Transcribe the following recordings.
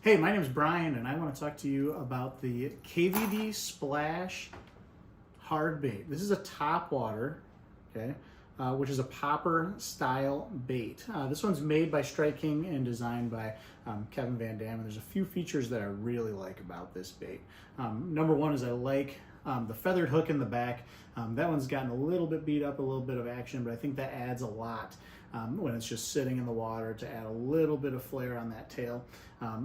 Hey, my name is Brian, and I want to talk to you about the KVD Splash Hardbait. This is a topwater, okay, which is a popper style bait. This one's made by Strike King and designed by Kevin Van Dam. And there's a few features that I really like about this bait. Number one is I like the feathered hook in the back. That one's gotten a little bit beat up, a little bit of action, but I think that adds a lot when it's just sitting in the water to add a little bit of flair on that tail.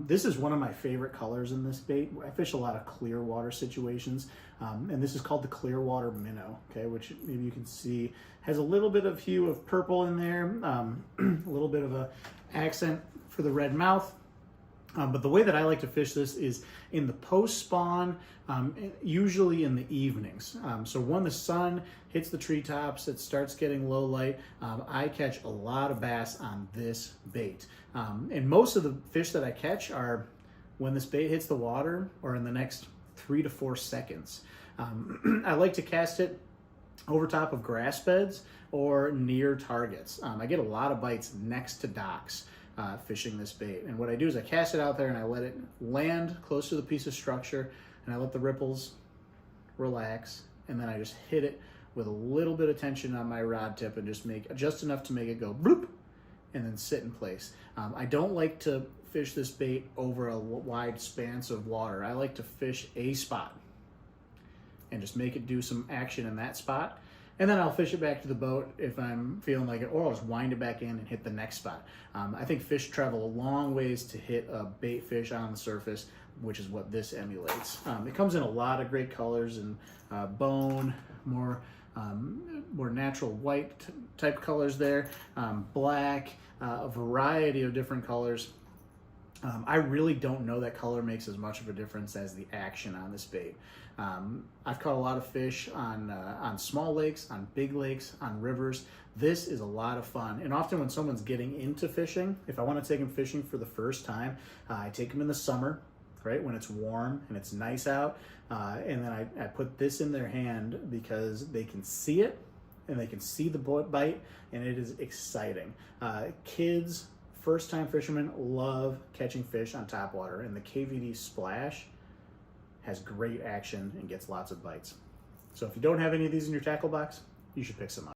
This is one of my favorite colors in this bait. I fish a lot of clear water situations, and this is called the Clearwater Minnow, okay, which maybe you can see has a little bit of hue of purple in there, a little bit of a accent for the red mouth. But the way that I like to fish this is in the post-spawn, usually in the evenings. So when the sun hits the treetops, it starts getting low light, I catch a lot of bass on this bait. And most of the fish that I catch are when this bait hits the water or in the next 3 to 4 seconds. I like to cast it over top of grass beds or near targets. I get a lot of bites next to docks fishing this bait. And what I do is I cast it out there and I let it land close to the piece of structure and I let the ripples relax, and then I just hit it with a little bit of tension on my rod tip and just make just enough to make it go bloop and then sit in place. I don't like to fish this bait over a wide expanse of water. I like to fish a spot and just make it do some action in that spot. And then I'll fish it back to the boat if I'm feeling like it, or I'll just wind it back in and hit the next spot. I think fish travel a long ways to hit a bait fish on the surface, which is what this emulates. It comes in a lot of great colors and bone, more natural white type colors there, black, a variety of different colors. I really don't know that color makes as much of a difference as the action on this bait. I've caught a lot of fish on small lakes, on big lakes, on rivers. This is a lot of fun. And often when someone's getting into fishing, if I want to take them fishing for the first time, I take them in the summer, right, when it's warm and it's nice out. And then I put this in their hand because they can see it and they can see the bite, and it is exciting. Kids, first-time fishermen love catching fish on topwater, and the KVD Splash has great action and gets lots of bites. So if you don't have any of these in your tackle box, you should pick some up.